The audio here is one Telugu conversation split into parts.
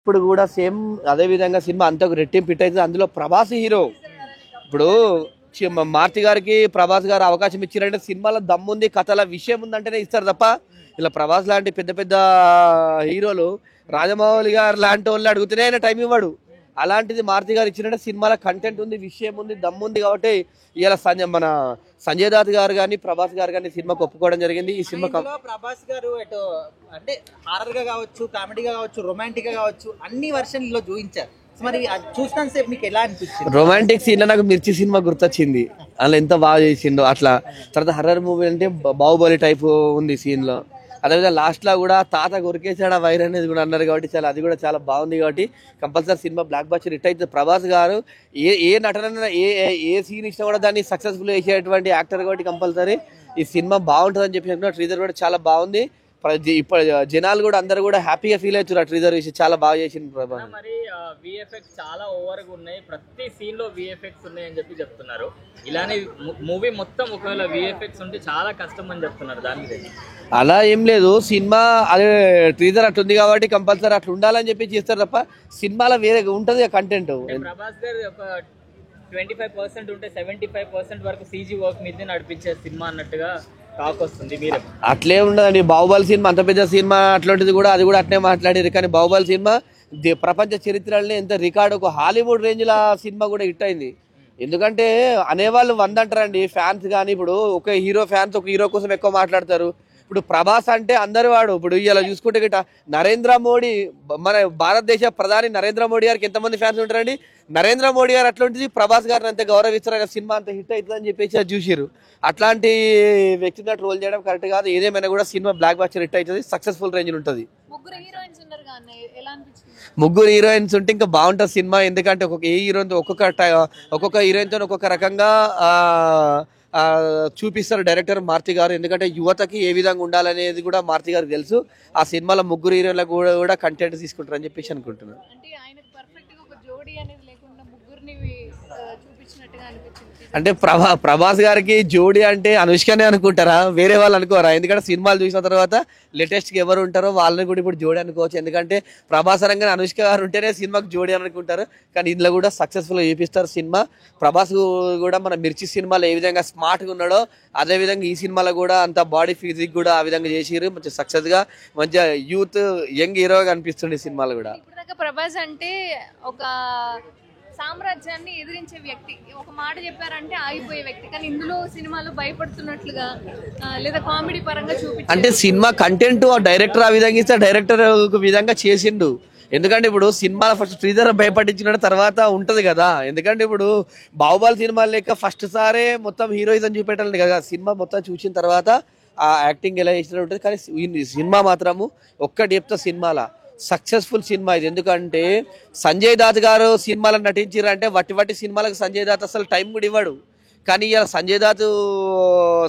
ఇప్పుడు కూడా సేమ్ అదే విధంగా సినిమా అంతకు రెట్టింపు హిట్ అవుతుంది. అందులో ప్రభాస్ హీరో. ఇప్పుడు మారుతి గారికి ప్రభాస్ గారు అవకాశం ఇచ్చారంటే సినిమాలో దమ్ముంది, కథల విషయం ఉందంటేనే ఇస్తారు తప్ప ఇలా ప్రభాస్ లాంటి పెద్ద పెద్ద హీరోలు రాజమౌళి గారు లాంటి వాళ్ళు అడుగుతూనే ఆయన టైం ఇవ్వడు. అలాంటిది మారుతి గారు ఇచ్చినట్టే సినిమాలో కంటెంట్ ఉంది, విషయం ఉంది, దమ్ము ఉంది. కాబట్టి ఇలా మన సంజయ్ దత్ గారు కానీ ప్రభాస్ గారు కానీ సినిమాకి ఒప్పుకోవడం జరిగింది. ఈ సినిమా ప్రభాస్ గారు ఎటు అంటే హారర్ గా కావచ్చు, కామెడీగా కావచ్చు, రొమాంటిక్ గా కావచ్చు, అన్ని వర్షన్ లో చూపించారు. మరి చూసినంత సేపు మీకు ఎలా అనిపించింది? రొమాంటిక్ సీన్ లో నాకు మిర్చి సినిమా గుర్తొచ్చింది. అలా ఎంత బాగా చేసిండో అట్లా. తర్వాత హర్రర్ మూవీ అంటే బాహుబలి టైప్ ఉంది సీన్ లో. అదేవిధంగా లాస్ట్ లో కూడా తాత కొరికేసాడు వైర్ అనేది కూడా అన్నారు కాబట్టి అది కూడా చాలా బాగుంది. కాబట్టి compulsory cinema block buster hit అయితే ప్రభాస్ గారు ఏ నటన ఏ సీన్ ఇచ్చినా కూడా దాన్ని సక్సెస్ఫుల్ చేసేటువంటి యాక్టర్ కాబట్టి కంపల్సరీ ఈ సినిమా బాగుంటుందని చెప్పి ట్రీజర్ కూడా చాలా బాగుంది. ఇప్పుడు జనాలు కూడా అందరు కూడా హ్యాపీగా ఫీల్ అవుతారు. ఆ ట్రీజర్ విషయం చాలా బాగా చేసింది ప్రభాస్. మరి విఎఫ్ఎక్స్ చాలా ఓవర్ గా ఉన్నాయి, ప్రతి సీన్ లో విఎఫ్ఎక్స్ ఉన్నాయి అని చెప్పి చెప్తున్నారు. ఇలానే మూవీ మొత్తం ఒకవేళ విఎఫ్ఎక్స్ ఉంటే చాలా కష్టం అని చెప్తున్నారు. దానికి అలా ఏం లేదు, సినిమా అదే ట్రీజర్ అట్లుంది కాబట్టి కంపల్సరీ అట్లా ఉండాలని చెప్పి చేస్తారు తప్ప సినిమాలో వేరే ఉంటది కంటెంట్. ప్రభాస్ గారు ఒక 25% ఉంటే 75% వరకు సీజీ వర్క్ మీద నడిపించే సినిమా అన్నట్టుగా టాక్ వస్తుంది. మీరే అట్లే ఉండదండి. బాహుబలి సినిమా అంత పెద్ద సినిమా అట్లాంటిది కూడా అది కూడా అట్లే మాట్లాడారు. కానీ బాహుబలి సినిమా ప్రపంచ చరిత్రలోనే ఎంత రికార్డు, ఒక హాలీవుడ్ రేంజ్ లా సినిమా కూడా హిట్ అయింది. ఎందుకంటే అనేవాళ్ళు 100 అంటారండి ఫ్యాన్స్. కానీ ఇప్పుడు ఒక హీరో ఫ్యాన్స్ ఒక హీరో కోసం ఎక్కువ మాట్లాడతారు. ఇప్పుడు ప్రభాస్ అంటే అందరు వాడు. ఇప్పుడు ఇలా చూసుకుంటే గిట్ట నరేంద్ర మోడీ, మన భారతదేశ ప్రధాని నరేంద్ర మోడీ గారికి ఎంతమంది ఫ్యాన్స్ ఉంటారండి. నరేంద్ర మోడీ గారు అట్లాంటిది ప్రభాస్ గారిని అంత గౌరవిస్తారు. సినిమా అంత హిట్ అవుతుంది అని చెప్పేసి అది చూసిరు. అట్లాంటి వ్యక్తిగా ట్రోల్ చేయడం కరెక్ట్ కాదు. ఏదేమైనా కూడా సినిమా బ్లాక్ బస్టర్ హిట్ అవుతుంది, సక్సెస్ఫుల్ రేంజ్ ఉంటుంది. ముగ్గురు హీరోయిన్స్ ఉంటే ఇంకా బాగుంటుంది సినిమా. ఎందుకంటే ఏ హీరోయిన్ ఒక్కొక్క హీరోయిన్ తో ఒక్కొక్క రకంగా చూపిస్తారు డైరెక్టర్ మారుతి గారు. ఎందుకంటే యువతకి ఏ విధంగా ఉండాలనేది కూడా మారుతి గారికి తెలుసు. ఆ సినిమాలో ముగ్గురు హీరోలకు కూడా కంటెంట్ తీసుకుంటారు అని చెప్పేసి అనుకుంటున్నాను. అంటే ప్రభాస్ గారికి జోడీ అంటే అనుష్కనే అనుకుంటారా, వేరే వాళ్ళు అనుకోరా? ఎందుకంటే సినిమాలు చూసిన తర్వాత లేటెస్ట్ గా ఎవరు ఉంటారో వాళ్ళని కూడా ఇప్పుడు జోడీ అనుకోవచ్చు. ఎందుకంటే ప్రభాస్ రంగా అనుష్క గారు ఉంటేనే సినిమాకి జోడీ అని అనుకుంటారు. కానీ ఇందులో కూడా సక్సెస్ఫుల్ గా చూపిస్తారు సినిమా. ప్రభాస్ కూడా మన మిర్చి సినిమాలో ఏ విధంగా స్మార్ట్ గా ఉన్నాడో అదే విధంగా ఈ సినిమాలో కూడా అంత బాడీ ఫిజిక్ కూడా ఆ విధంగా చేసిరు. మంచి సక్సెస్ గా మంచిగా యూత్ యంగ్ హీరోగా కనిపిస్తుంది సినిమాలో కూడా. ప్రభాస్ అంటే ఒక సామ్రాజ్యాన్ని ఎదిరించే వ్యక్తి, ఒక మాట చెప్పారంటే ఆగిపోయే వ్యక్తి. కానీ ఇందులో సినిమాలో భయపడుతున్నట్లుగా లేదా కామెడీ పరంగా చూపించారు. అంటే సినిమా కంటెంట్ డైరెక్టర్ ఆ విధంగా ఇస్తే డైరెక్టర్ ఒక విధంగా చేసిండు. ఎందుకంటే ఇప్పుడు సినిమా ఫస్ట్ ట్రీజర్ భయపడించిన తర్వాత ఉంటది కదా. ఎందుకంటే ఇప్పుడు బాహుబలి సినిమా లెక్క ఫస్ట్ సారే మొత్తం హీరోయిజం చూపెట్టాలి కదా. సినిమా మొత్తం చూసిన తర్వాత ఆ యాక్టింగ్ ఎలా చేసినట్టు ఉంటుంది. కానీ సినిమా మాత్రము ఒక్కటి చెప్తా, సినిమాలో సక్సెస్ఫుల్ సినిమా ఇది. ఎందుకంటే సంజయ్ దత్ గారు సినిమాలో నటించారంటే వట్టి సినిమాలకు సంజయ్ దత్ అసలు టైం కూడా ఇవ్వడు. కానీ ఇలా సంజయ్ దత్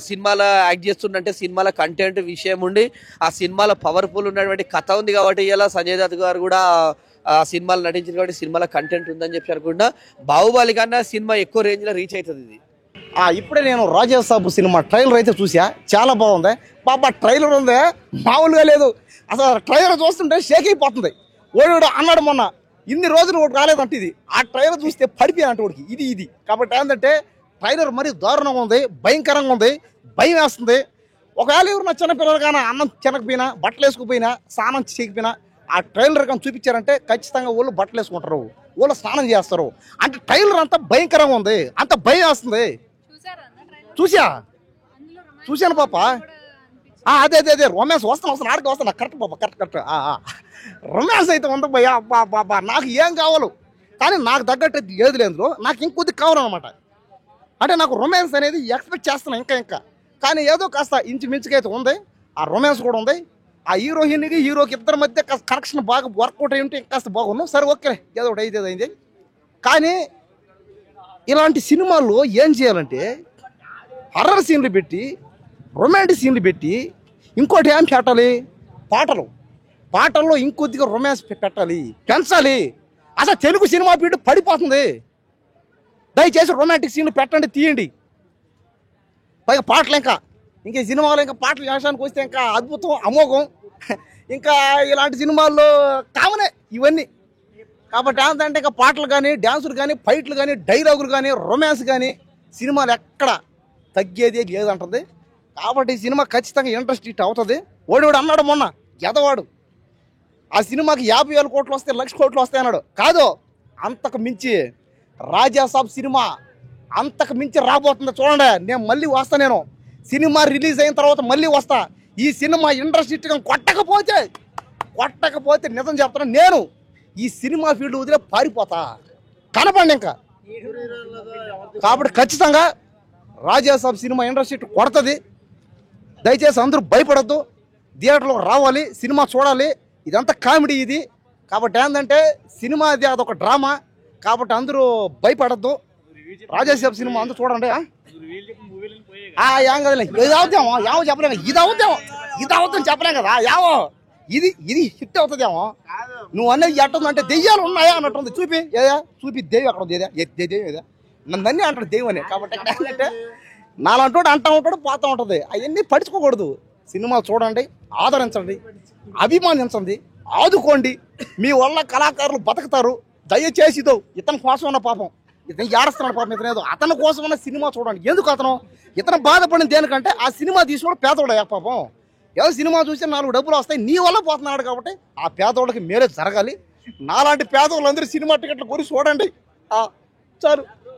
సినిమాలో యాక్ట్ చేస్తుంటే సినిమాలో కంటెంట్ విషయం ఉండి ఆ సినిమాలో పవర్ఫుల్ ఉన్నటువంటి కథ ఉంది కాబట్టి ఇలా సంజయ్ దత్ గారు కూడా ఆ సినిమాలో నటించారు కాబట్టి సినిమాలో కంటెంట్ ఉందని చెప్పి అనుకుంటా. బాహుబలి కన్నా సినిమా ఎక్కువ రేంజ్ లో రీచ్ అవుతుంది ఇది. ఇప్పుడే నేను రాజాసాబు సినిమా ట్రైలర్ అయితే చూసా, చాలా బాగుంది బాబా. ట్రైలర్ ఉంది మామూలుగా లేదు అసలు. ట్రైలర్ చూస్తుంటే షేక్ అయిపోతుంది. ఓడి అన్నాడు మొన్న ఇన్ని రోజులు ఒకటి రాలేదంటే ఇది. ఆ ట్రైలర్ చూస్తే పడిపోయానంటే వాడికి ఇది కాబట్టి ఏంటంటే ట్రైలర్ మరీ దారుణంగా ఉంది, భయంకరంగా ఉంది, భయం వేస్తుంది. ఒకవేళ ఎవరు చిన్నపిల్లలు కానీ అన్నం తినకపోయినా బట్టలు వేసుకుపోయినా స్నానం చేయకపోయినా ఆ ట్రైలర్ కానీ చూపించారంటే ఖచ్చితంగా వాళ్ళు బట్టలు వేసుకుంటారు, వాళ్ళు స్నానం చేస్తారు. అంటే ట్రైలర్ అంతా భయంకరంగా ఉంది, అంత భయం వేస్తుంది. చూశాను పాప. అదే రొమాన్స్ వస్తాను ఆడికి వస్తాను కరెక్ట్ పాప, కరెక్ట్. రొమాన్స్ అయితే ఉంది భయ్యా. బాబా నాకు ఏం కావాలో కానీ నాకు తగ్గట్టు ఏది లేదు, నాకు ఇంకొద్ది కావాలన్నమాట. అంటే నాకు రొమాన్స్ అనేది ఎక్స్పెక్ట్ చేస్తున్నాను ఇంకా. కానీ ఏదో కాస్త ఇంచుమించుగా అయితే ఉంది, ఆ రొమాన్స్ కూడా ఉంది. ఆ హీరోయిన్కి హీరోకి ఇద్దరి మధ్య కాస్త కనెక్షన్ బాగా వర్కౌట్ అయ్యి ఉంటే ఇంకాస్త బాగున్నాం. సరే ఓకే ఏదో ఒకటి అయింది. కానీ ఇలాంటి సినిమాల్లో ఏం చేయాలంటే హర్రర్ సీన్లు పెట్టి, రొమాంటిక్ సీన్లు పెట్టి, ఇంకోటి ఏం పెట్టాలి, పాటల్లో ఇంకొద్దిగా రొమాన్స్ పెట్టాలి, పెంచాలి. అసలు తెలుగు సినిమా పీడు పడిపోతుంది. దయచేసి రొమాంటిక్ సీన్లు పెట్టండి, తీయండి. పైగా పాటలు ఇంకా సినిమాలో ఇంకా పాటలు వేషానికి వస్తే ఇంకా అద్భుతం, అమోఘం. ఇంకా ఇలాంటి సినిమాల్లో కామనే ఇవన్నీ. కాబట్టి ఏంటంటే ఇక పాటలు కానీ డ్యాన్సులు కానీ ఫైట్లు కానీ డైలాగులు కానీ రొమాన్స్ కానీ సినిమాలు ఎక్కడ తగ్గేది లేదంటుంది. కాబట్టి ఈ సినిమా ఖచ్చితంగా ఇంట్రెస్ట్ హిట్ అవుతుంది. ఓడివాడు అన్నాడు మొన్న ఎదవాడు ఆ సినిమాకి 50,000 కోట్లు వస్తాయి 1,00,000 కోట్లు వస్తాయి అన్నాడు. కాదు, అంతకు మించి రాజాసాబ్ సినిమా అంతకు మించి రాబోతుంది. చూడండి, నేను మళ్ళీ వస్తా. నేను సినిమా రిలీజ్ అయిన తర్వాత మళ్ళీ వస్తా. ఈ సినిమా ఇంట్రెస్ట్ హిట్గా కొట్టకపోతే నిజం చెప్తాను, నేను ఈ సినిమా ఫీల్డ్ వదిలే పారిపోతా, కనపండి ఇంకా. కాబట్టి ఖచ్చితంగా రాజాసాబ్ సినిమా ఇంట్రెస్ట్ హిట్ కొడుతుంది. దయచేసి అందరూ భయపడద్దు, థియేటర్లో రావాలి, సినిమా చూడాలి. ఇదంతా కామెడీ ఇది. కాబట్టి ఏంటంటే సినిమా అది అదొక డ్రామా. కాబట్టి అందరూ భయపడద్దు. రాజాసాబ్ సినిమా అందరూ చూడండి. ఏం కదలే, ఇది అవుతామో ఏమో చెప్పలేము, ఇది అవుతాం చెప్పలేం కదా. ఏమో ఇది హిట్ అవుతుందేమో. నువ్వు అనేది ఎట్టుందంటే దెయ్యాలు ఉన్నాయా అన్నట్టుంది. చూపి దెయ్యం అక్కడ ఉంది. ఏదా నన్ను అన్నీ అంటాడు దెయ్యం అని. కాబట్టి ఏంటంటే నాలంటోడు అంటా ఉంటాడు, పోతూ ఉంటుంది. అవన్నీ పడుచుకోకూడదు. సినిమా చూడండి, ఆదరించండి, అభిమానించండి, ఆదుకోండి. మీ వల్ల కళాకారులు బతుకుతారు. దయచేసి ఇతని కోసమన్న పాపం ఇతను ఏడుస్తున్నాడు పాపం, ఇతనేదో అతని కోసమన్న సినిమా చూడండి. ఎందుకు ఇతను బాధపడిన దేనికంటే ఆ సినిమా తీసుకోవడం పేదోడయ్యా పాపం. ఏదో సినిమా చూసి 4 డబ్బులు వస్తాయి, నీ వల్ల పోతున్నాడు. కాబట్టి ఆ పేదోళ్ళకి మేరే జరగాలి. నాలాంటి పేదోళ్ళందరూ సినిమా టికెట్లు కొని చూడండి చాలు.